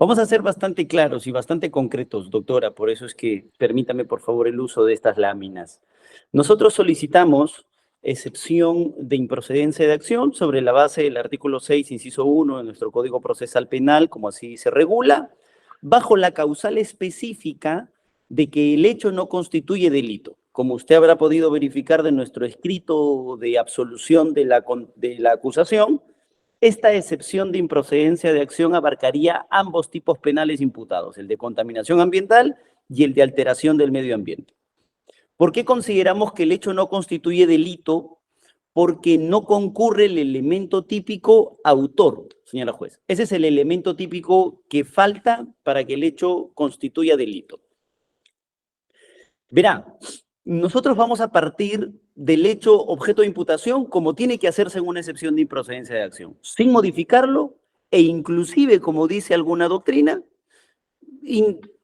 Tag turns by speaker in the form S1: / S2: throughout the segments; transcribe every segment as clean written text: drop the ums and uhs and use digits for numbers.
S1: Vamos a ser bastante claros y bastante concretos, doctora, por eso es que permítame por favor el uso de estas láminas. Nosotros solicitamos excepción de improcedencia de acción sobre la base del artículo 6, inciso 1 de nuestro Código Procesal Penal, como así se regula, bajo la causal específica de que el hecho no constituye delito. Como usted habrá podido verificar de nuestro escrito de absolución de la acusación, esta excepción de improcedencia de acción abarcaría ambos tipos penales imputados, el de contaminación ambiental y el de alteración del medio ambiente. ¿Por qué consideramos que el hecho no constituye delito? Porque no concurre el elemento típico autor, señora juez. Ese es el elemento típico que falta para que el hecho constituya delito. Verá, nosotros vamos a partir del hecho objeto de imputación como tiene que hacerse en una excepción de improcedencia de acción, sin modificarlo e inclusive, como dice alguna doctrina,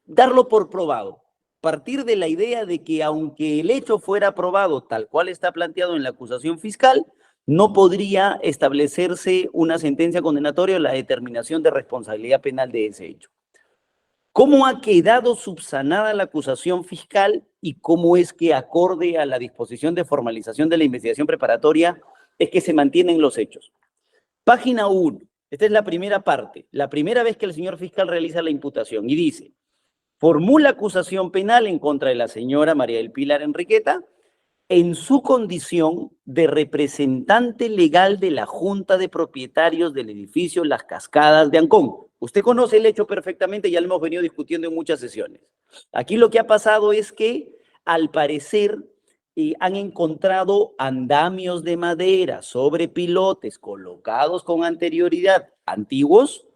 S1: darlo por probado. Partir de la idea de que aunque el hecho fuera probado tal cual está planteado en la acusación fiscal, no podría establecerse una sentencia condenatoria o la determinación de responsabilidad penal de ese hecho. ¿Cómo ha quedado subsanada la acusación fiscal y cómo es que, acorde a la disposición de formalización de la investigación preparatoria, es que se mantienen los hechos? Página 1, esta es la primera parte, la primera vez que el señor fiscal realiza la imputación y dice: formula acusación penal en contra de la señora María del Pilar Enriqueta en su condición de representante legal de la Junta de Propietarios del edificio Las Cascadas de Ancón. Usted conoce el hecho perfectamente, ya lo hemos venido discutiendo en muchas sesiones. Aquí lo que ha pasado es que, al parecer, han encontrado andamios de madera sobre pilotes colocados con anterioridad, antiguos,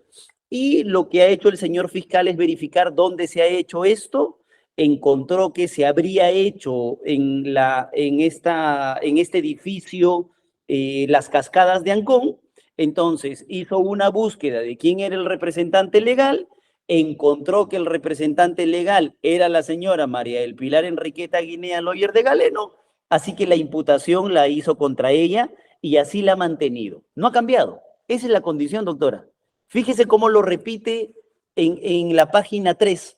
S1: y lo que ha hecho el señor fiscal es verificar dónde se ha hecho esto. Encontró que se habría hecho en este edificio Las Cascadas de Ancón. Entonces hizo una búsqueda de quién era el representante legal, encontró que el representante legal era la señora María del Pilar Enriqueta Guinea Loyer de Galeno, así que la imputación la hizo contra ella y así la ha mantenido. No ha cambiado. Esa es la condición, doctora. Fíjese cómo lo repite en la página 3.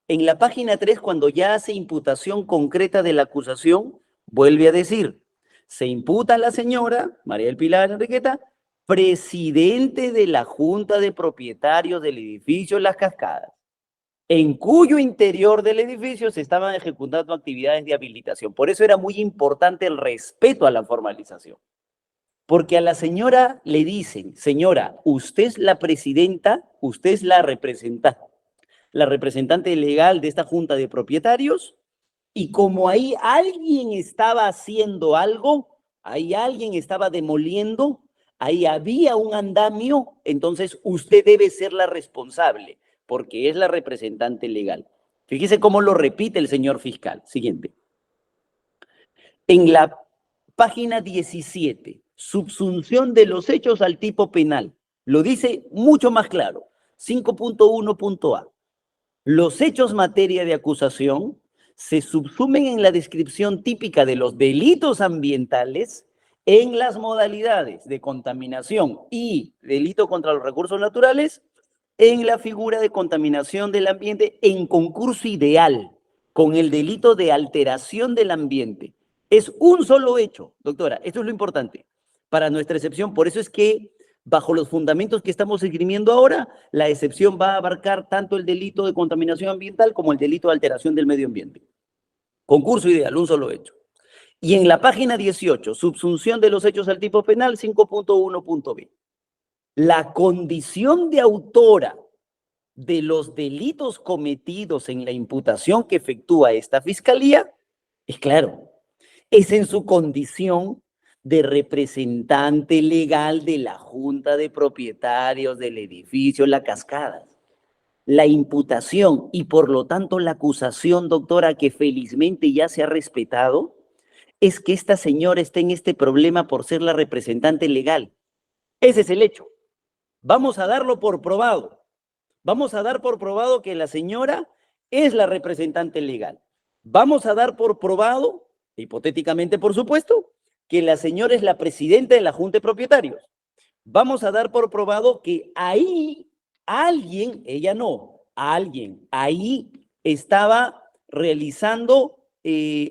S1: En la página 3, cuando ya hace imputación concreta de la acusación, vuelve a decir: se imputa a la señora María del Pilar Enriqueta, presidente de la Junta de Propietarios del edificio Las Cascadas, en cuyo interior del edificio se estaban ejecutando actividades de habilitación. Por eso era muy importante el respeto a la formalización. Porque a la señora le dicen: señora, usted es la presidenta, usted es la representante legal de esta junta de propietarios, y como ahí alguien estaba haciendo algo, ahí alguien estaba demoliendo, ahí había un andamio, entonces usted debe ser la responsable, porque es la representante legal. Fíjese cómo lo repite el señor fiscal. Siguiente. En la página 17, subsunción de los hechos al tipo penal, lo dice mucho más claro. 5.1.a. Los hechos materia de acusación se subsumen en la descripción típica de los delitos ambientales en las modalidades de contaminación y delito contra los recursos naturales en la figura de contaminación del ambiente en concurso ideal con el delito de alteración del ambiente. Es un solo hecho, doctora, esto es lo importante para nuestra excepción. Por eso es que, bajo los fundamentos que estamos esgrimiendo ahora, la excepción va a abarcar tanto el delito de contaminación ambiental como el delito de alteración del medio ambiente. Concurso ideal, un solo hecho. Y en la página 18, subsunción de los hechos al tipo penal, 5.1.b. La condición de autora de los delitos cometidos en la imputación que efectúa esta fiscalía es claro, es en su condición de representante legal de la Junta de Propietarios del edificio Las Cascadas. La imputación y por lo tanto la acusación, doctora, que felizmente ya se ha respetado, es que esta señora está en este problema por ser la representante legal. Ese es el hecho. Vamos a darlo por probado. Vamos a dar por probado que la señora es la representante legal. Vamos a dar por probado, hipotéticamente por supuesto, que la señora es la presidenta de la Junta de Propietarios. Vamos a dar por probado que ahí alguien, ella no, alguien ahí estaba realizando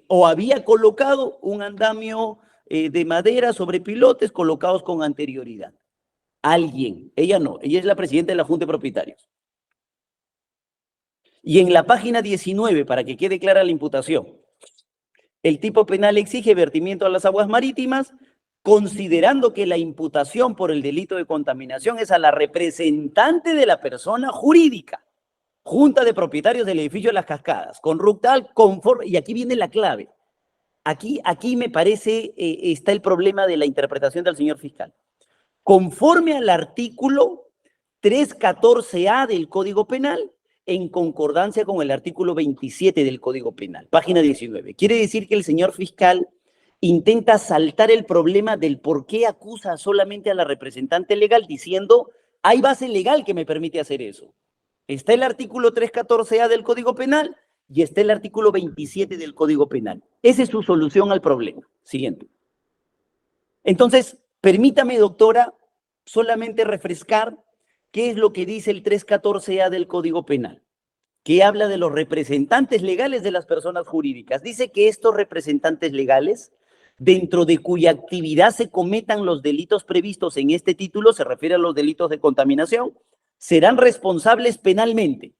S1: o había colocado un andamio de madera sobre pilotes colocados con anterioridad. Alguien, ella no, ella es la presidenta de la Junta de Propietarios. Y en la página 19, para que quede clara la imputación, el tipo penal exige vertimiento a las aguas marítimas, considerando que la imputación por el delito de contaminación es a la representante de la persona jurídica, Junta de Propietarios del Edificio de las Cascadas, con RUCTAL, conforme, y aquí viene la clave. Aquí me parece está el problema de la interpretación del señor fiscal. Conforme al artículo 314A del Código Penal, en concordancia con el artículo 27 del Código Penal, página 19. Quiere decir que el señor fiscal intenta saltar el problema del por qué acusa solamente a la representante legal diciendo, hay base legal que me permite hacer eso. Está el artículo 314A del Código Penal y está el artículo 27 del Código Penal. Esa es su solución al problema. Siguiente. Entonces, permítame, doctora, solamente refrescar qué es lo que dice el 314A del Código Penal, que habla de los representantes legales de las personas jurídicas. Dice que estos representantes legales, dentro de cuya actividad se cometan los delitos previstos en este título, se refiere a los delitos de contaminación, serán responsables penalmente.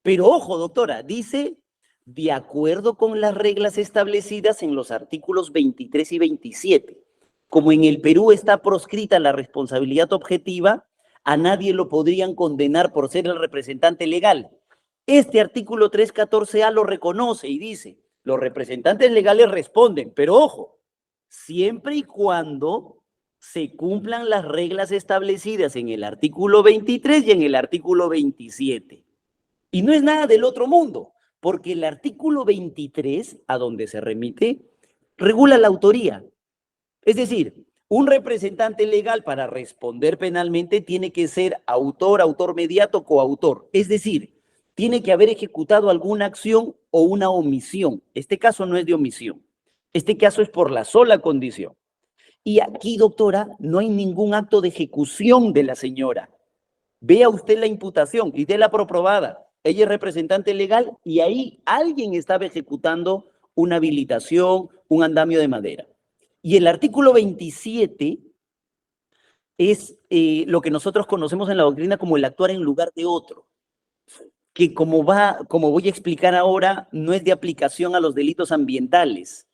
S1: Pero ojo, doctora, dice, de acuerdo con las reglas establecidas en los artículos 23 y 27. Como en el Perú está proscrita la responsabilidad objetiva, a nadie lo podrían condenar por ser el representante legal. Este artículo 314A lo reconoce y dice, los representantes legales responden, pero ojo, siempre y cuando se cumplan las reglas establecidas en el artículo 23 y en el artículo 27. Y no es nada del otro mundo, porque el artículo 23, a donde se remite, regula la autoría. Es decir, un representante legal para responder penalmente tiene que ser autor, autor mediato, coautor. Es decir, tiene que haber ejecutado alguna acción o una omisión. Este caso no es de omisión. Este caso es por la sola condición. Y aquí, doctora, no hay ningún acto de ejecución de la señora. Vea usted la imputación y déla por aprobada. Ella es representante legal y ahí alguien estaba ejecutando una habilitación, un andamio de madera. Y el artículo 27 es lo que nosotros conocemos en la doctrina como el actuar en lugar de otro, que como voy a explicar ahora, no es de aplicación a los delitos ambientales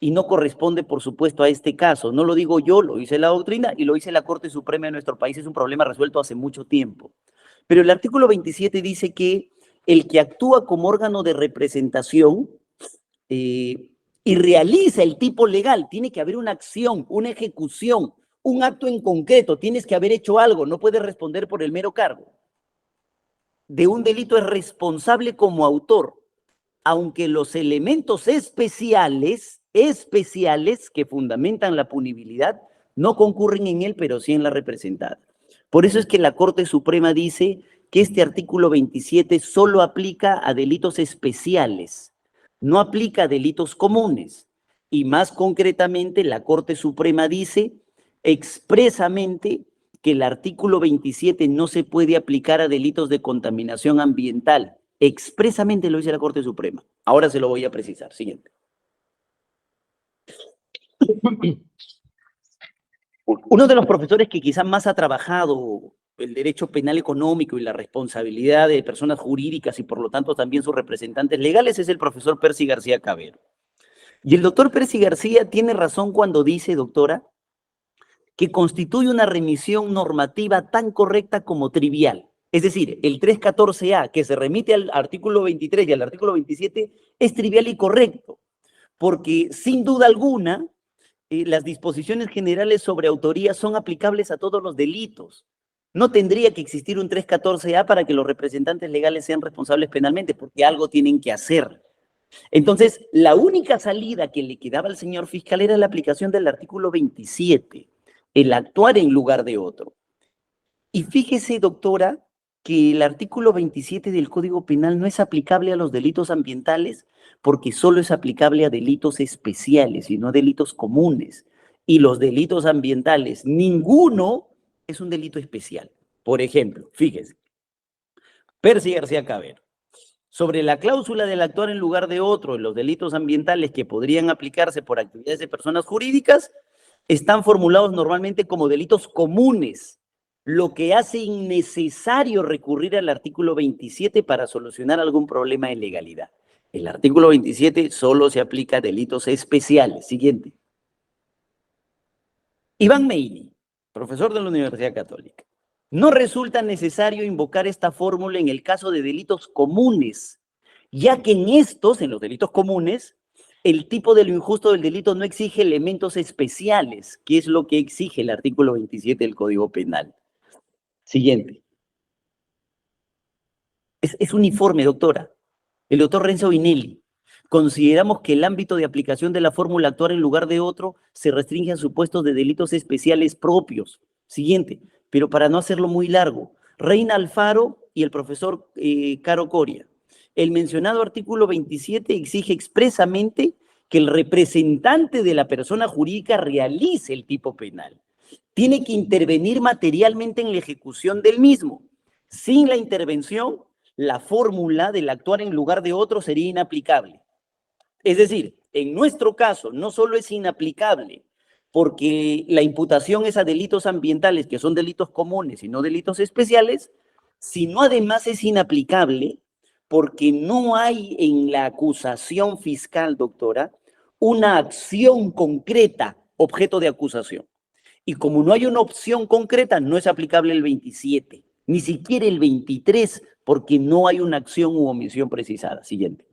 S1: y no corresponde, por supuesto, a este caso. No lo digo yo, lo dice la doctrina y lo dice la Corte Suprema de nuestro país. Es un problema resuelto hace mucho tiempo. Pero el artículo 27 dice que el que actúa como órgano de representación y realiza el tipo legal, tiene que haber una acción, una ejecución, un acto en concreto, tienes que haber hecho algo, no puedes responder por el mero cargo. De un delito es responsable como autor, aunque los elementos especiales que fundamentan la punibilidad no concurren en él, pero sí en la representada. Por eso es que la Corte Suprema dice que este artículo 27 solo aplica a delitos especiales, no aplica a delitos comunes. Y más concretamente, la Corte Suprema dice expresamente que el artículo 27 no se puede aplicar a delitos de contaminación ambiental. Expresamente lo dice la Corte Suprema. Ahora se lo voy a precisar. Siguiente. Uno de los profesores que quizás más ha trabajado el derecho penal económico y la responsabilidad de personas jurídicas y por lo tanto también sus representantes legales es el profesor Percy García Cabero. Y el doctor Percy García tiene razón cuando dice, doctora, que constituye una remisión normativa tan correcta como trivial. Es decir, el 314A, que se remite al artículo 23 y al artículo 27, es trivial y correcto, porque sin duda alguna, las disposiciones generales sobre autoría son aplicables a todos los delitos. No tendría que existir un 314A para que los representantes legales sean responsables penalmente, porque algo tienen que hacer. Entonces, la única salida que le quedaba al señor fiscal era la aplicación del artículo 27, el actuar en lugar de otro. Y fíjese, doctora, que el artículo 27 del Código Penal no es aplicable a los delitos ambientales porque solo es aplicable a delitos especiales y no a delitos comunes. Y los delitos ambientales, ninguno es un delito especial. Por ejemplo, fíjese, Percy García Cabero. Sobre la cláusula del actuar en lugar de otro en los delitos ambientales que podrían aplicarse por actividades de personas jurídicas, están formulados normalmente como delitos comunes, lo que hace innecesario recurrir al artículo 27 para solucionar algún problema de legalidad. El artículo 27 solo se aplica a delitos especiales. Siguiente. Iván Meini, profesor de la Universidad Católica. No resulta necesario invocar esta fórmula en el caso de delitos comunes, ya que en los delitos comunes, el tipo de lo injusto del delito no exige elementos especiales, que es lo que exige el artículo 27 del Código Penal. Siguiente. Es uniforme, doctora. El doctor Renzo Vinelli. Consideramos que el ámbito de aplicación de la fórmula actuar en lugar de otro se restringe a supuestos de delitos especiales propios. Siguiente, pero para no hacerlo muy largo, Reina Alfaro y el profesor Caro Coria. El mencionado artículo 27 exige expresamente que el representante de la persona jurídica realice el tipo penal. Tiene que intervenir materialmente en la ejecución del mismo. Sin la intervención, la fórmula del actuar en lugar de otro sería inaplicable. Es decir, en nuestro caso, no solo es inaplicable porque la imputación es a delitos ambientales, que son delitos comunes y no delitos especiales, sino además es inaplicable porque no hay en la acusación fiscal, doctora, una acción concreta objeto de acusación. Y como no hay una opción concreta, no es aplicable el 27, ni siquiera el 23, porque no hay una acción u omisión precisada. Siguiente.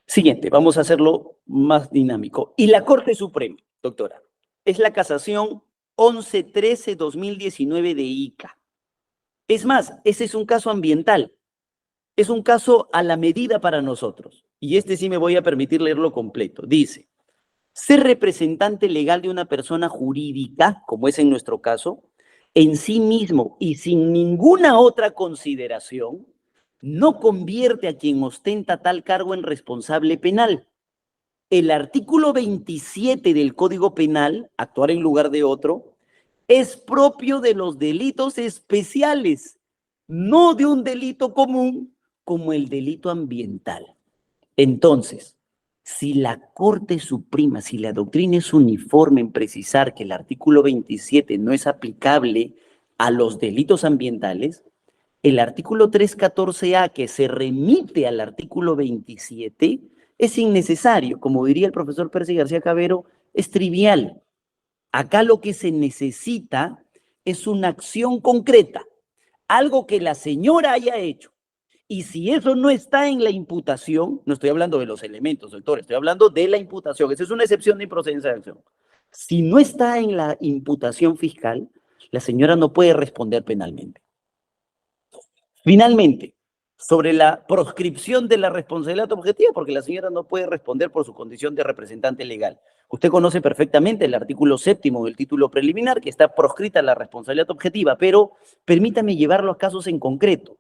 S1: Siguiente, vamos a hacerlo más dinámico. Y la Corte Suprema, doctora, es la casación 1113-2019 de ICA. Es más, ese es un caso ambiental. Es un caso a la medida para nosotros. Y este sí me voy a permitir leerlo completo. Dice, ser representante legal de una persona jurídica, como es en nuestro caso, en sí mismo y sin ninguna otra consideración, no convierte a quien ostenta tal cargo en responsable penal. El artículo 27 del Código Penal, actuar en lugar de otro, es propio de los delitos especiales, no de un delito común como el delito ambiental. Entonces, si la Corte Suprema, si la doctrina es uniforme en precisar que el artículo 27 no es aplicable a los delitos ambientales, el artículo 314A, que se remite al artículo 27, es innecesario. Como diría el profesor Percy García Cabero, es trivial. Acá lo que se necesita es una acción concreta, algo que la señora haya hecho. Y si eso no está en la imputación, no estoy hablando de los elementos, doctor, estoy hablando de la imputación. Esa es una excepción de improcedencia de acción. Si no está en la imputación fiscal, la señora no puede responder penalmente. Finalmente, sobre la proscripción de la responsabilidad objetiva, porque la señora no puede responder por su condición de representante legal. Usted conoce perfectamente el artículo 7º del título preliminar, que está proscrita la responsabilidad objetiva, pero permítame llevarlo a casos en concreto.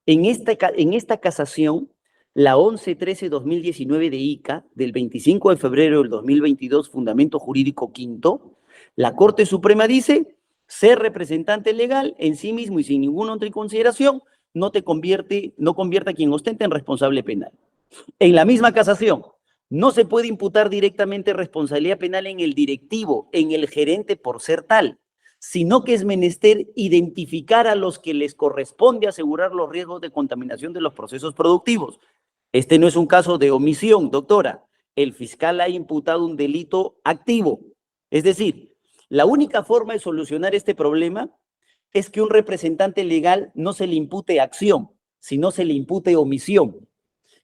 S1: En esta casación, la 1113-2019 de ICA, del 25 de febrero del 2022, fundamento jurídico quinto, la Corte Suprema dice, ser representante legal en sí mismo y sin ninguna otra consideración no convierte a quien ostenta en responsable penal. En la misma casación, no se puede imputar directamente responsabilidad penal en el directivo, en el gerente por ser tal, sino que es menester identificar a los que les corresponde asegurar los riesgos de contaminación de los procesos productivos. Este no es un caso de omisión, doctora. El fiscal ha imputado un delito activo. Es decir, la única forma de solucionar este problema es que un representante legal no se le impute acción, sino se le impute omisión.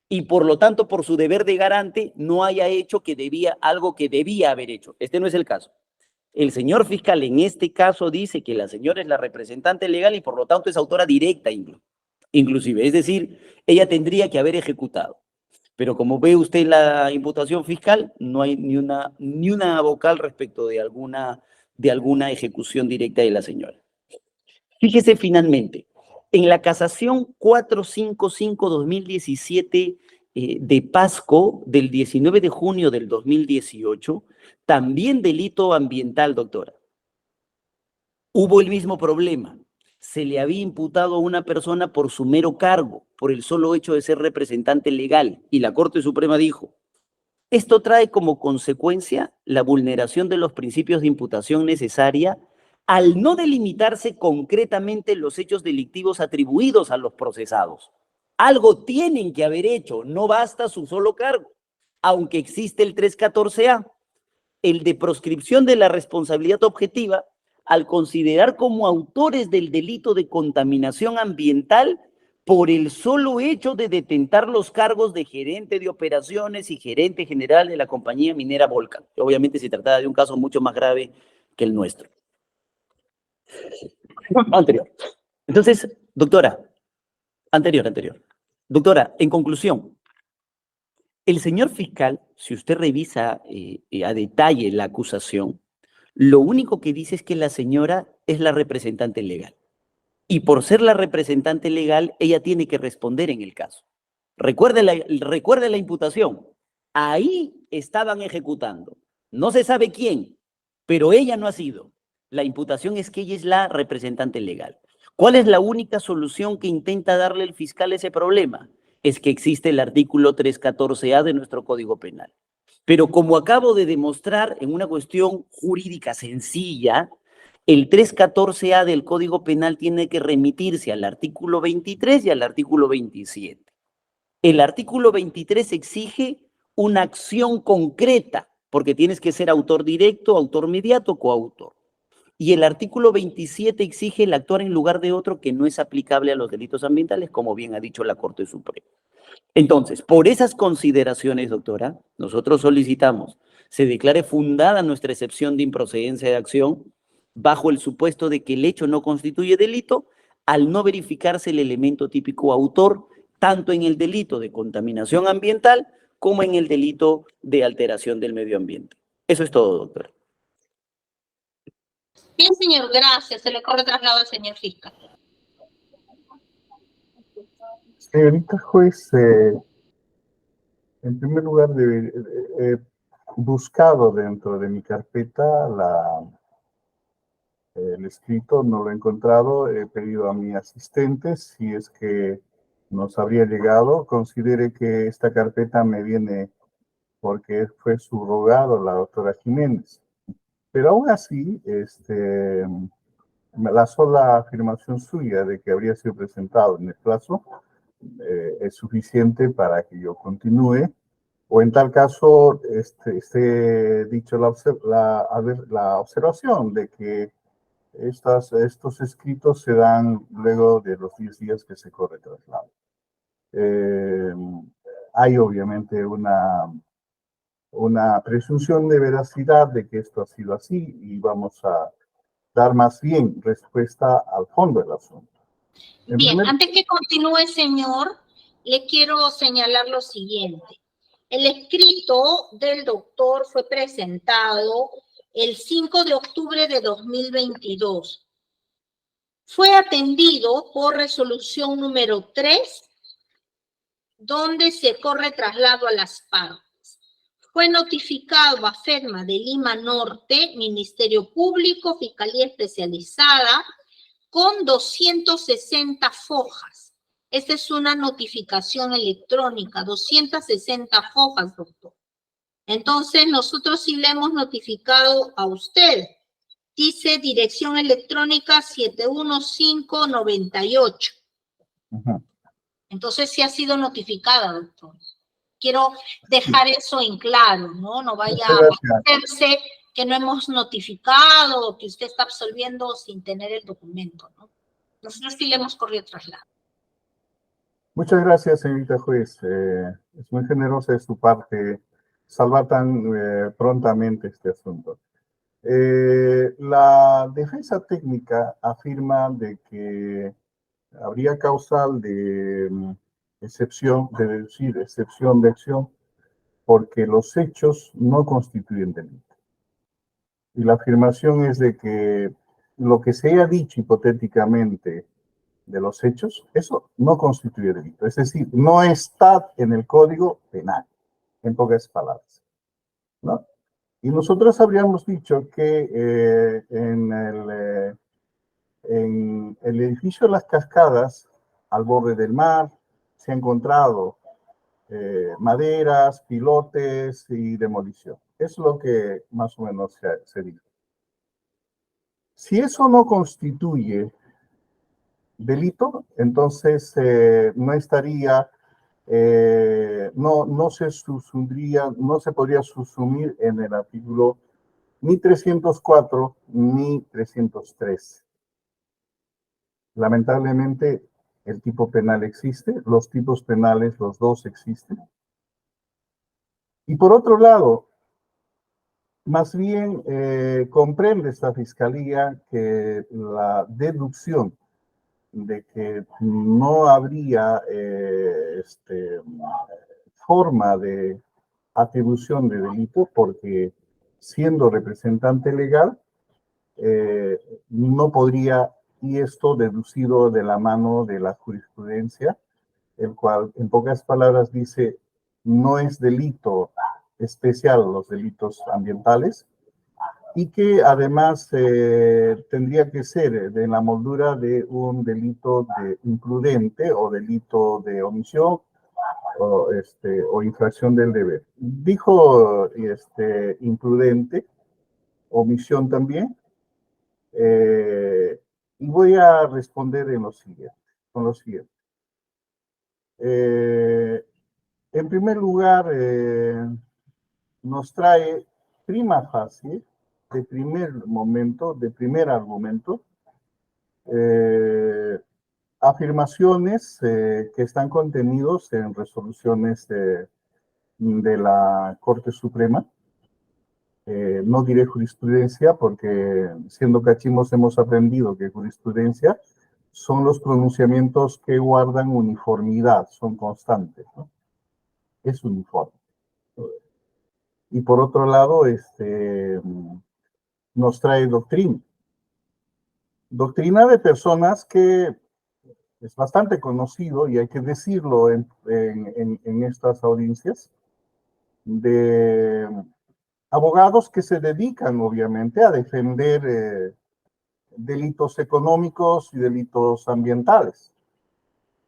S1: Y por lo tanto, por su deber de garante, no haya hecho algo que debía haber hecho. Este no es el caso. El señor fiscal en este caso dice que la señora es la representante legal y por lo tanto es autora directa inclusive. Es decir, ella tendría que haber ejecutado. Pero como ve usted la imputación fiscal, no hay ni una vocal respecto de alguna ejecución directa de la señora. Fíjese finalmente, en la casación 455-2017 de Pasco, del 19 de junio del 2018, también delito ambiental, doctora. Hubo el mismo problema. se le había imputado a una persona por su mero cargo, por el solo hecho de ser representante legal, y la Corte Suprema dijo, esto trae como consecuencia la vulneración de los principios de imputación necesaria al no delimitarse concretamente los hechos delictivos atribuidos a los procesados. Algo tienen que haber hecho, no basta su solo cargo, aunque existe el 314A, el de proscripción de la responsabilidad objetiva, al considerar como autores del delito de contaminación ambiental por el solo hecho de detentar los cargos de gerente de operaciones y gerente general de la compañía minera Volcan. Obviamente se trataba de un caso mucho más grave que el nuestro. Anterior. Entonces, doctora, anterior. Doctora, en conclusión, el señor fiscal, si usted revisa a detalle la acusación, lo único que dice es que la señora es la representante legal. Y por ser la representante legal, ella tiene que responder en el caso. Recuerde la imputación. Ahí estaban ejecutando. No se sabe quién, pero ella no ha sido. La imputación es que ella es la representante legal. ¿Cuál es la única solución que intenta darle el fiscal a ese problema? Es que existe el artículo 314A de nuestro Código Penal. Pero como acabo de demostrar en una cuestión jurídica sencilla, el 314A del Código Penal tiene que remitirse al artículo 23 y al artículo 27. El artículo 23 exige una acción concreta, porque tienes que ser autor directo, autor mediato, coautor. Y el artículo 27 exige el actuar en lugar de otro que no es aplicable a los delitos ambientales, como bien ha dicho la Corte Suprema. Entonces, por esas consideraciones, doctora, nosotros solicitamos se declare fundada nuestra excepción de improcedencia de acción bajo el supuesto de que el hecho no constituye delito al no verificarse el elemento típico autor, tanto en el delito de contaminación ambiental como en el delito de alteración del medio ambiente. Eso es todo, doctora.
S2: Bien, señor, gracias. Se le corre traslado al señor fiscal.
S3: Señorita juez, en primer lugar, he buscado dentro de mi carpeta el escrito, no lo he encontrado, he pedido a mi asistente si es que nos habría llegado. Considere que esta carpeta me viene porque fue subrogado la doctora Jiménez. Pero aún así, la sola afirmación suya de que habría sido presentado en el plazo es suficiente para que yo continúe, o en tal caso esté dicho la observación de que estos escritos se dan luego de los 10 días que se corre traslado. Hay obviamente una presunción de veracidad de que esto ha sido así y vamos a dar más bien respuesta al fondo del asunto.
S2: Bien, antes que continúe, señor, le quiero señalar lo siguiente. El escrito del doctor fue presentado el 5 de octubre de 2022. Fue atendido por resolución número 3, donde se corre traslado a las partes. Fue notificado a FEDMA de Lima Norte, Ministerio Público, Fiscalía Especializada, con 260 fojas. Esta es una notificación electrónica, 260 fojas, doctor. Entonces, nosotros sí le hemos notificado a usted. Dice dirección electrónica 71598. Entonces, sí ha sido notificada, doctor. Quiero dejar eso en claro, ¿no? No vaya a hacerse que no hemos notificado o que usted está absolviendo sin tener el documento, ¿no? Nosotros sí le hemos corrido traslado.
S3: Muchas gracias, señorita juez. Es muy generosa de su parte salvar tan prontamente este asunto. La defensa técnica afirma de que habría causal de excepción de acción, porque los hechos no constituyen delito. Y la afirmación es de que lo que se haya dicho hipotéticamente de los hechos, eso no constituye delito. Es decir, no está en el Código Penal, en pocas palabras, ¿no? Y nosotros habríamos dicho que en En el edificio Las Cascadas, al borde del mar, se ha encontrado maderas, pilotes y demolición. Es lo que más o menos se dice. Si eso no constituye delito, entonces no estaría, no se subsumiría, no se podría subsumir en el artículo ni 304 ni 303. Lamentablemente, el tipo penal existe, los tipos penales, los dos existen. Y por otro lado, más bien comprende esta fiscalía que la deducción de que no habría forma de atribución de delito porque siendo representante legal no podría, y esto deducido de la mano de la jurisprudencia, el cual en pocas palabras dice no es delito especial los delitos ambientales, y que además tendría que ser de la moldura de un delito de imprudente o delito de omisión o infracción del deber. Dijo imprudente, omisión también, y voy a responder en lo siguiente, con lo siguiente. En primer lugar, nos trae prima facie, de primer momento, de primer argumento, afirmaciones que están contenidos en resoluciones de la Corte Suprema. No diré jurisprudencia porque siendo cachimos hemos aprendido que jurisprudencia son los pronunciamientos que guardan uniformidad, son constantes, ¿no? Es uniforme. Y por otro lado, nos trae doctrina. Doctrina de personas que es bastante conocido, y hay que decirlo en estas audiencias, de abogados que se dedican, obviamente, a defender delitos económicos y delitos ambientales.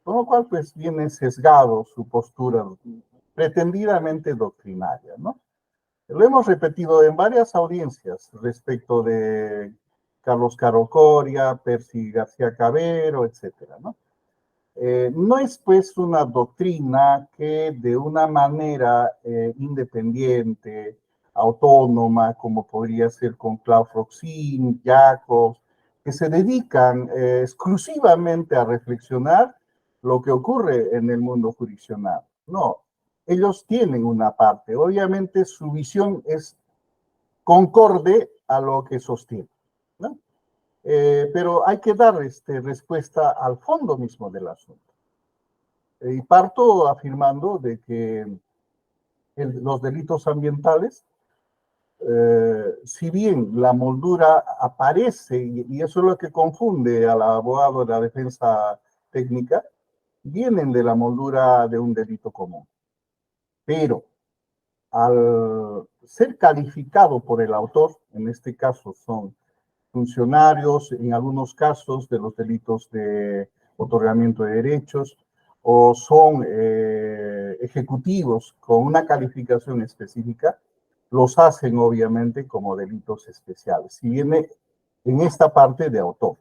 S3: Con lo cual, pues, viene sesgado su postura pretendidamente doctrinaria, ¿no? Lo hemos repetido en varias audiencias respecto de Carlos Caro Coria, Percy García Cabero, etcétera, ¿no? No es pues una doctrina que de una manera independiente, autónoma, como podría ser con Claude Roxin, Jacobs, que se dedican exclusivamente a reflexionar lo que ocurre en el mundo jurisdiccional. No, ellos tienen una parte. Obviamente su visión es concorde a lo que sostiene, ¿no? Pero hay que dar respuesta al fondo mismo del asunto. Y parto afirmando de que los delitos ambientales, si bien la moldura aparece, y eso es lo que confunde al abogado de la defensa técnica, vienen de la moldura de un delito común. Pero al ser calificado por el autor, en este caso son funcionarios, en algunos casos de los delitos de otorgamiento de derechos, o son ejecutivos con una calificación específica, los hacen obviamente como delitos especiales. Y viene en esta parte de autor.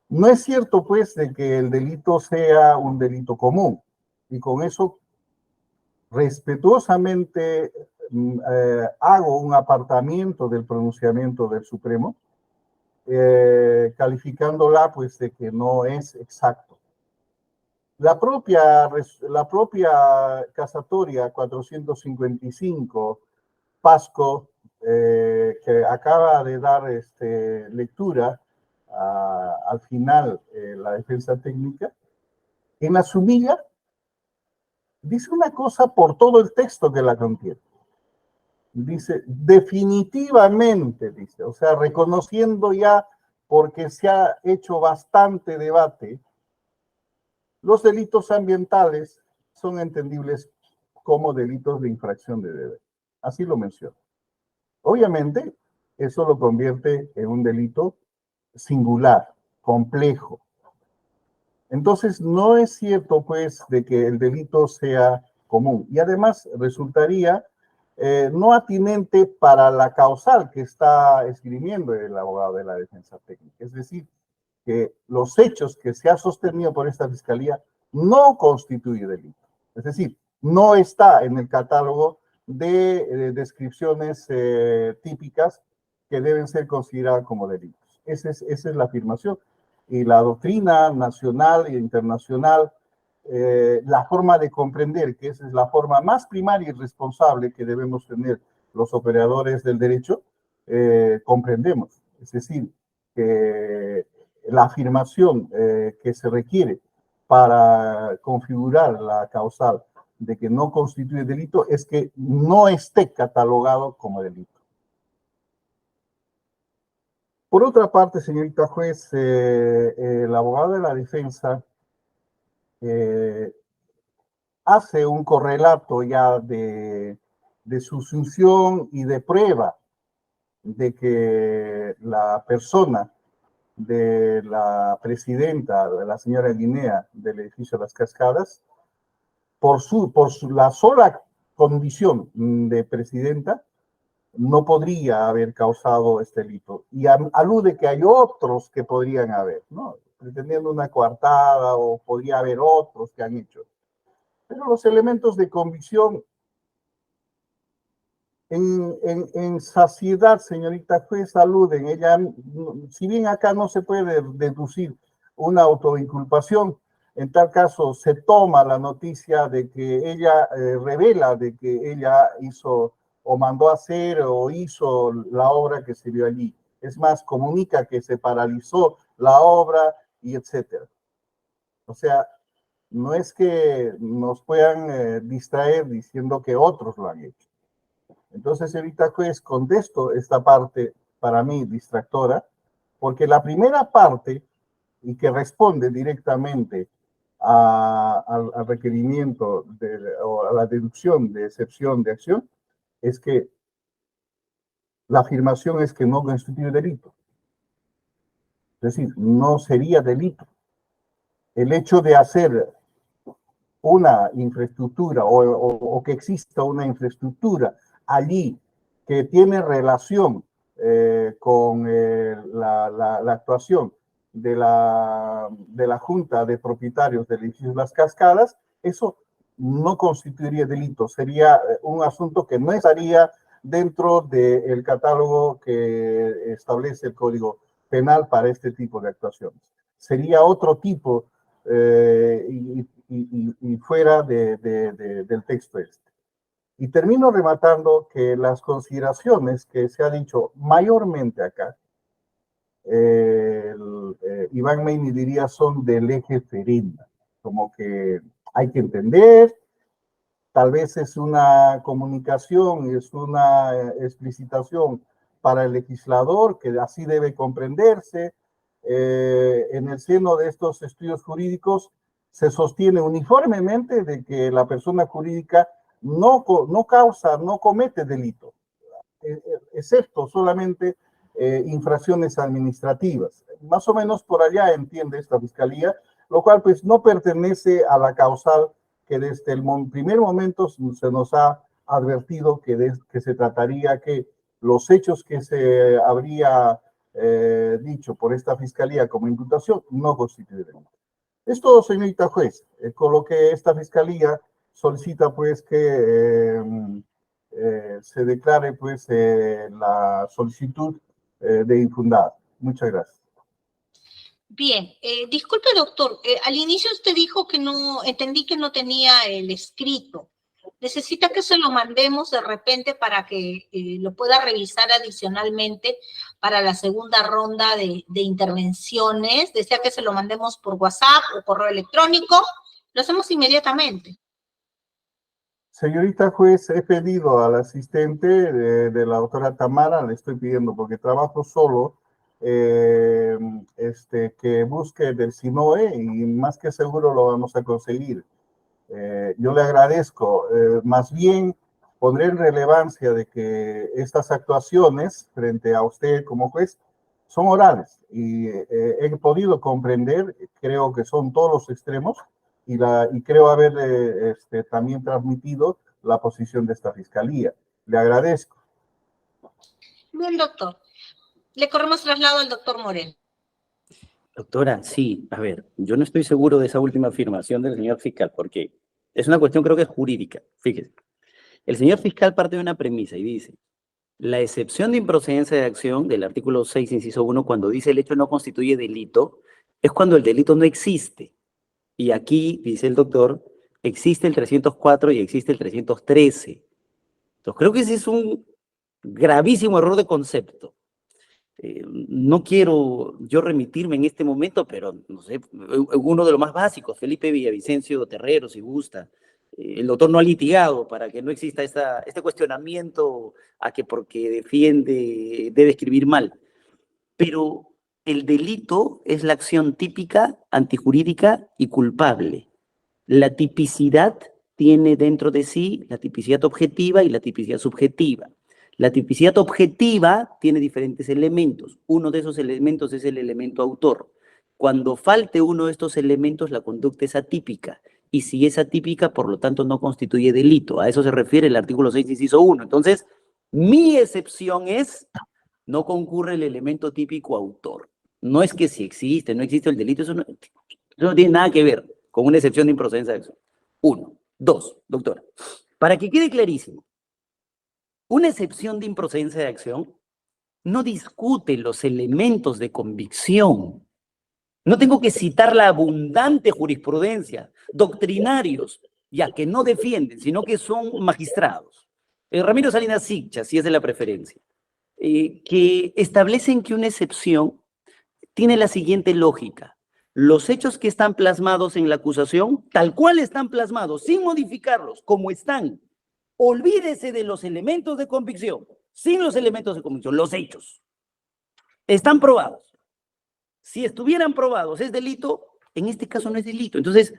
S3: No es cierto pues de que el delito sea un delito común, y con eso respetuosamente hago un apartamiento del pronunciamiento del Supremo, calificándola pues de que no es exacto. La propia casatoria 455, Pasco, que acaba de dar lectura al final la defensa técnica, en la sumilla dice una cosa por todo el texto que la contiene. Dice, definitivamente, dice, o sea, reconociendo ya, porque se ha hecho bastante debate, los delitos ambientales son entendibles como delitos de infracción de deber. Así lo menciono. Obviamente, eso lo convierte en un delito singular, complejo. Entonces, no es cierto, pues, de que el delito sea común. Y además resultaría no atinente para la causal que está esgrimiendo el abogado de la defensa técnica. Es decir, que los hechos que se ha sostenido por esta fiscalía no constituyen delito. Es decir, no está en el catálogo de descripciones típicas que deben ser consideradas como delitos. Esa es la afirmación. Y la doctrina nacional e internacional, la forma de comprender, que esa es la forma más primaria y responsable que debemos tener los operadores del derecho, comprendemos. Es decir, que la afirmación que se requiere para configurar la causal de que no constituye delito es que no esté catalogado como delito. Por otra parte, señorita juez, el abogado de la defensa hace un correlato ya de susunción y de prueba de que la persona de la presidenta, de la señora Guinea, del edificio Las Cascadas, por la sola condición de presidenta, no podría haber causado este delito. Y alude que hay otros que podrían haber, ¿no? Pretendiendo una coartada, o podría haber otros que han hecho. Pero los elementos de convicción en saciedad, señorita juez, aluden. Ella, si bien acá no se puede deducir una autoinculpación, en tal caso se toma la noticia de que ella revela de que ella hizo o mandó hacer o hizo la obra que se vio allí. Es más, comunica que se paralizó la obra y etcétera. O sea, no es que nos puedan distraer diciendo que otros lo han hecho. Entonces, señorita juez, contesto esta parte para mí distractora, porque la primera parte, y que responde directamente al requerimiento o a la deducción de excepción de acción, es que la afirmación es que no constituye delito. Es decir, no sería delito. El hecho de hacer una infraestructura o que exista una infraestructura allí que tiene relación con la actuación de la Junta de Propietarios del edificio Las Cascadas, eso no constituiría delito, sería un asunto que no estaría dentro del catálogo que establece el Código Penal para este tipo de actuaciones. Sería otro tipo y fuera del texto este. Y termino rematando que las consideraciones que se ha dicho mayormente acá, Iván Meini diría, son del eje ferenda, como que hay que entender, tal vez es una comunicación, es una explicitación para el legislador, que así debe comprenderse. En el seno de estos estudios jurídicos se sostiene uniformemente de que la persona jurídica no comete delito, excepto solamente infracciones administrativas. Más o menos por allá entiende esta fiscalía, lo cual pues no pertenece a la causal que desde el primer momento se nos ha advertido que se trataría que los hechos que se habría dicho por esta fiscalía como imputación no constituyen delito. Esto, señorita juez, con lo que esta fiscalía solicita pues que se declare pues la solicitud de infundada. Muchas gracias.
S2: Bien, disculpe doctor, al inicio usted dijo que no, entendí que no tenía el escrito. ¿Necesita que se lo mandemos de repente para que lo pueda revisar adicionalmente para la segunda ronda de intervenciones? ¿Desea que se lo mandemos por WhatsApp o correo electrónico? Lo hacemos inmediatamente.
S3: Señorita juez, he pedido al asistente de la doctora Tamara, le estoy pidiendo porque trabajo solo, que busque del SINOE y más que seguro lo vamos a conseguir. Yo le agradezco, más bien pondré en relevancia de que estas actuaciones frente a usted como juez son orales y he podido comprender, creo que son todos los extremos y creo haber también transmitido la posición de esta fiscalía. Le agradezco.
S2: Bien, doctor. Le corremos traslado al doctor Moreno.
S1: Doctora, sí, a ver, yo no estoy seguro de esa última afirmación del señor fiscal, porque es una cuestión, creo que es jurídica. Fíjese, el señor fiscal parte de una premisa y dice, la excepción de improcedencia de acción del artículo 6, inciso 1, cuando dice el hecho no constituye delito, es cuando el delito no existe. Y aquí, dice el doctor, existe el 304 y existe el 313. Entonces, creo que ese es un gravísimo error de concepto. No quiero yo remitirme en este momento, pero no sé, uno de los más básicos, Felipe Villavicencio Terrero, si gusta. El doctor no ha litigado para que no exista este cuestionamiento a que porque defiende debe escribir mal. Pero el delito es la acción típica, antijurídica y culpable. La tipicidad tiene dentro de sí la tipicidad objetiva y la tipicidad subjetiva. La tipicidad objetiva tiene diferentes elementos. Uno de esos elementos es el elemento autor. Cuando falte uno de estos elementos, la conducta es atípica. Y si es atípica, por lo tanto, no constituye delito. A eso se refiere el artículo 6, inciso 1. Entonces, mi excepción es, no concurre el elemento típico autor. No es que si existe, no existe el delito, eso no tiene nada que ver con una excepción de improcedencia de acción. 1. 2, doctora, para que quede clarísimo, una excepción de improcedencia de acción no discute los elementos de convicción. No tengo que citar la abundante jurisprudencia, doctrinarios, ya que no defienden, sino que son magistrados. Ramiro Salinas Siccha, si es de la preferencia, que establecen que una excepción tiene la siguiente lógica. Los hechos que están plasmados en la acusación, tal cual están plasmados, sin modificarlos, como están, olvídese de los elementos de convicción, sin los elementos de convicción, los hechos. Están probados. Si estuvieran probados, ¿es delito? En este caso no es delito. Entonces,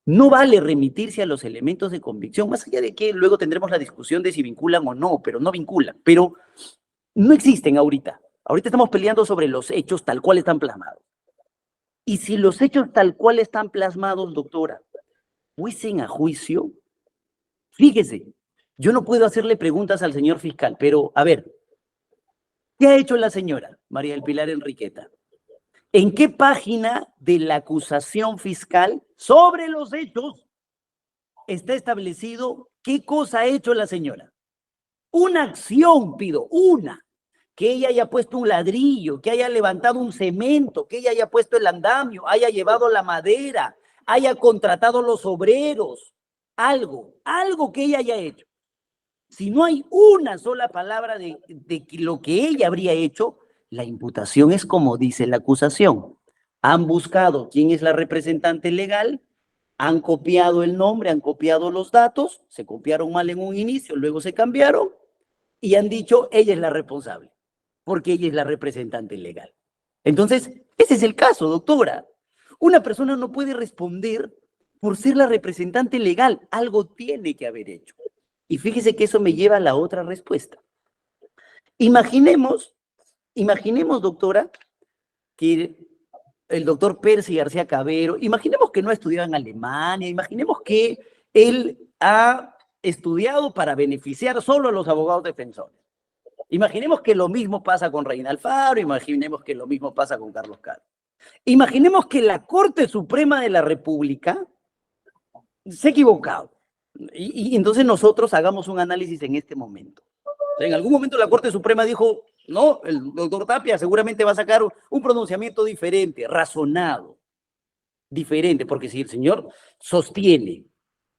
S1: no vale remitirse a los elementos de convicción, más allá de que luego tendremos la discusión de si vinculan o no, pero no vinculan. Pero no existen ahorita. Ahorita estamos peleando sobre los hechos tal cual están plasmados. Y si los hechos tal cual están plasmados, doctora, fuesen a juicio, fíjese, yo no puedo hacerle preguntas al señor fiscal, pero a ver, ¿qué ha hecho la señora María del Pilar Enriqueta? ¿En qué página de la acusación fiscal sobre los hechos está establecido qué cosa ha hecho la señora? Una acción, pido, una. Que ella haya puesto un ladrillo, que haya levantado un cemento, que ella haya puesto el andamio, haya llevado la madera, haya contratado los obreros, algo que ella haya hecho. Si no hay una sola palabra de lo que ella habría hecho, la imputación es como dice la acusación. Han buscado quién es la representante legal, han copiado el nombre, han copiado los datos, se copiaron mal en un inicio, luego se cambiaron y han dicho ella es la responsable, porque ella es la representante legal. Entonces, ese es el caso, doctora. Una persona no puede responder por ser la representante legal, algo tiene que haber hecho. Y fíjese que eso me lleva a la otra respuesta. Imaginemos, doctora, que el doctor Percy García Cabero, imaginemos que no ha estudiado en Alemania, imaginemos que él ha estudiado para beneficiar solo a los abogados defensores. Imaginemos que lo mismo pasa con Reina Alfaro, imaginemos que lo mismo pasa con Carlos Caro. Imaginemos que la Corte Suprema de la República se ha equivocado. Y entonces nosotros hagamos un análisis en este momento. En algún momento la Corte Suprema dijo, no, el doctor Tapia seguramente va a sacar un pronunciamiento diferente, razonado, diferente, porque si el señor sostiene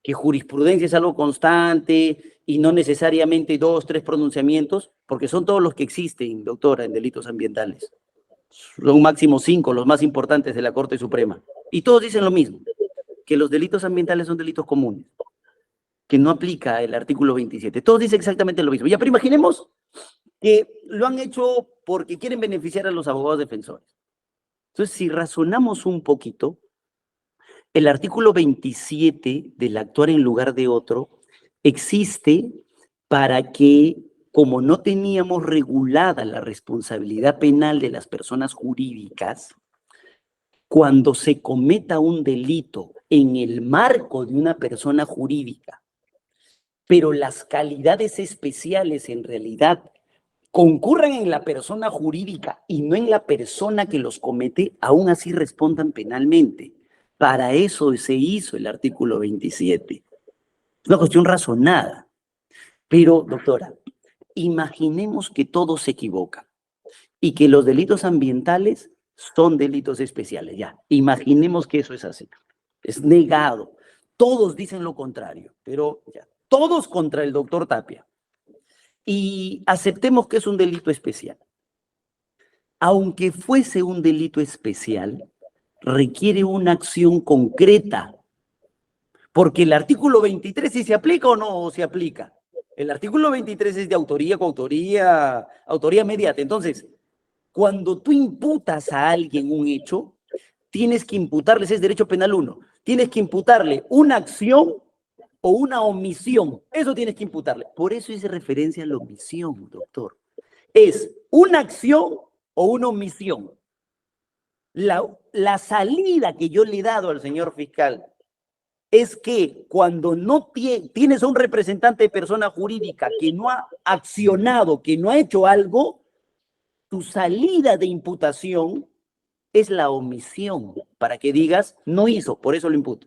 S1: que jurisprudencia es algo constante y no necesariamente 2, 3 pronunciamientos, porque son todos los que existen, doctora, en delitos ambientales. Son máximo 5, los más importantes de la Corte Suprema. Y todos dicen lo mismo, que los delitos ambientales son delitos comunes, que no aplica el artículo 27. Todos dicen exactamente lo mismo. Ya, pero imaginemos que lo han hecho porque quieren beneficiar a los abogados defensores. Entonces, si razonamos un poquito, el artículo 27 del actuar en lugar de otro existe para que como no teníamos regulada la responsabilidad penal de las personas jurídicas, cuando se cometa un delito en el marco de una persona jurídica, pero las calidades especiales en realidad concurran en la persona jurídica y no en la persona que los comete, aún así respondan penalmente. Para eso se hizo el artículo 27. Es una cuestión razonada. Pero, doctora, imaginemos que todos se equivocan y que los delitos ambientales son delitos especiales. Ya, imaginemos que eso es así. Es negado. Todos dicen lo contrario, pero ya, todos contra el doctor Tapia. Y aceptemos que es un delito especial. Aunque fuese un delito especial, requiere una acción concreta, porque el artículo 23 si se aplica o no se aplica. El artículo 23 es de autoría, coautoría, autoría mediata. Entonces, cuando tú imputas a alguien un hecho, tienes que imputarles, es derecho penal 1, tienes que imputarle una acción o una omisión. Eso tienes que imputarle. Por eso hice referencia a la omisión, doctor. Es una acción o una omisión. La salida que yo le he dado al señor fiscal es que cuando no tienes a un representante de persona jurídica que no ha accionado, que no ha hecho algo, tu salida de imputación es la omisión, para que digas, no hizo, por eso lo imputo.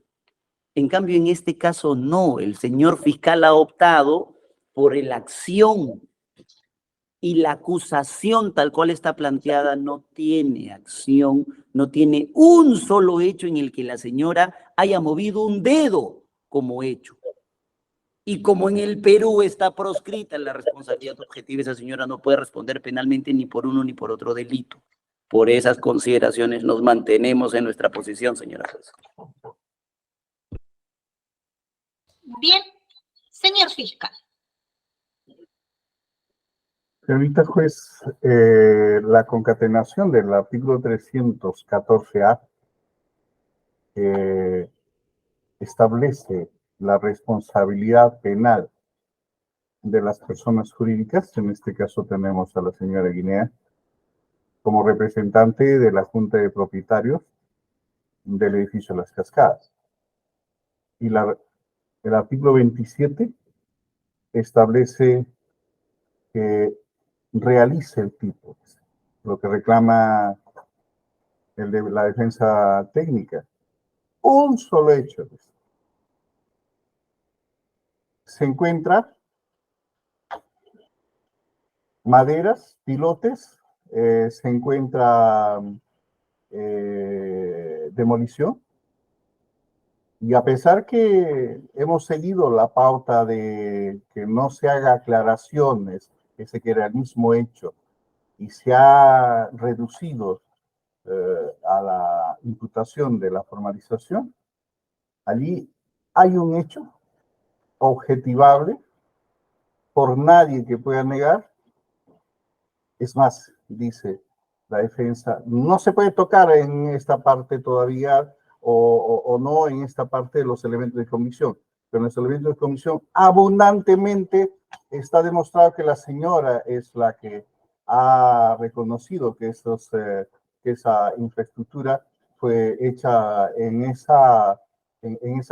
S1: En cambio, en este caso no, el señor fiscal ha optado por la acción y la acusación tal cual está planteada no tiene acción, no tiene un solo hecho en el que la señora haya movido un dedo como hecho. Y como en el Perú está proscrita la responsabilidad objetiva, esa señora no puede responder penalmente ni por uno ni por otro delito. Por esas consideraciones nos mantenemos en nuestra posición, señora juez.
S2: Bien, señor fiscal.
S3: Señorita juez, la concatenación del artículo 314A establece la responsabilidad penal de las personas jurídicas. En este caso tenemos a la señora Guinea como representante de la Junta de Propietarios del edificio Las Cascadas. Y el artículo 27 establece que realice el tipo, lo que reclama el de la defensa técnica. Un solo hecho. Se encuentra maderas, pilotes, se encuentra demolición. Y a pesar que hemos seguido la pauta de que no se haga aclaraciones, que se quede el mismo hecho, y se ha reducido a la imputación de la formalización, allí hay un hecho objetivable por nadie que pueda negar. Es más, dice la defensa, no se puede tocar en esta parte todavía o no en esta parte de los elementos de comisión, pero en los elementos de comisión abundantemente está demostrado que la señora es la que ha reconocido que, que esa infraestructura fue hecha en esa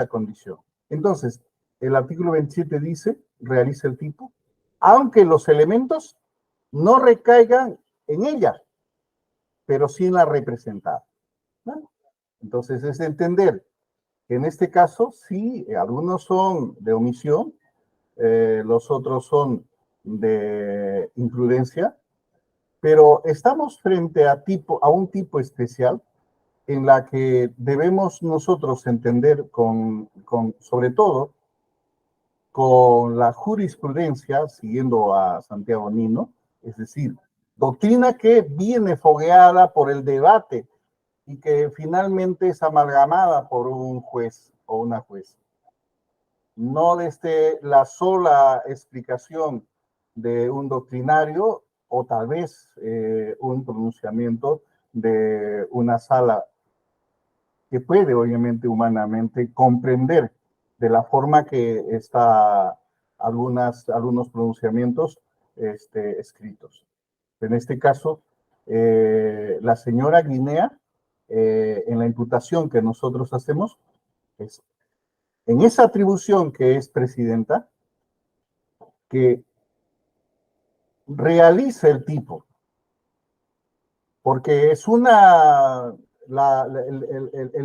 S3: condición. Entonces, el artículo 27 dice, realiza el tipo, aunque los elementos no recaigan en ella, pero sí en la representada, ¿no? Entonces es de entender que en este caso sí, algunos son de omisión, los otros son de imprudencia, pero estamos frente a un tipo especial en la que debemos nosotros entender sobre todo, con la jurisprudencia, siguiendo a Santiago Nino, es decir, doctrina que viene fogueada por el debate y que finalmente es amalgamada por un juez o una jueza. No desde la sola explicación de un doctrinario o tal vez un pronunciamiento de una sala que puede obviamente humanamente comprender de la forma que está algunos pronunciamientos escritos. En este caso, la señora Guinea, en la imputación que nosotros hacemos, es en esa atribución que es presidenta, que realiza el tipo, porque es el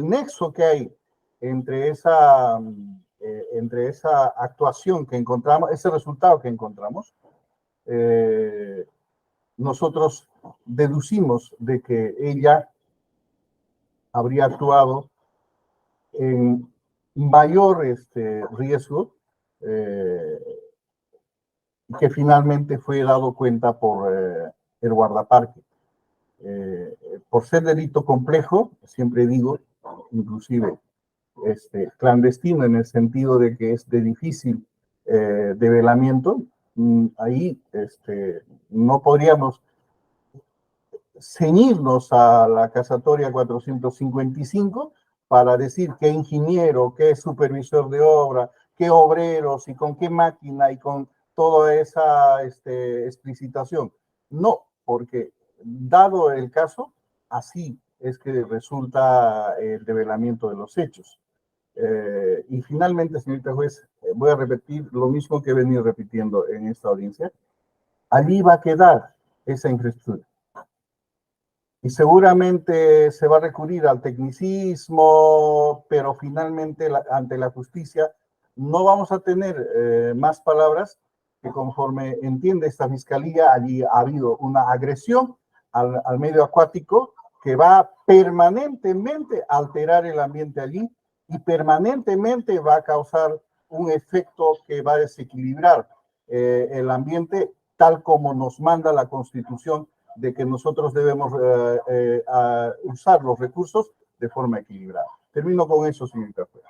S3: nexo que hay entre esa actuación que encontramos, ese resultado que encontramos, nosotros deducimos de que ella habría actuado en mayor riesgo, que finalmente fue dado cuenta por el guardaparque. Por ser delito complejo, siempre digo, inclusive clandestino en el sentido de que es de difícil develamiento, ahí no podríamos ceñirnos a la casatoria 455 para decir qué ingeniero, qué supervisor de obra, qué obreros y con qué máquina y con toda esa explicitación. No, porque dado el caso, así es que resulta el develamiento de los hechos. Y finalmente, señorita juez, voy a repetir lo mismo que he venido repitiendo en esta audiencia. Allí va a quedar esa infraestructura. Y seguramente se va a recurrir al tecnicismo, pero finalmente ante la justicia no vamos a tener más palabras que conforme entiende esta fiscalía, allí ha habido una agresión al medio acuático que va permanentemente a alterar el ambiente allí y permanentemente va a causar un efecto que va a desequilibrar el ambiente tal como nos manda la Constitución de que nosotros debemos usar los recursos de forma equilibrada. Termino con eso, señorita juez.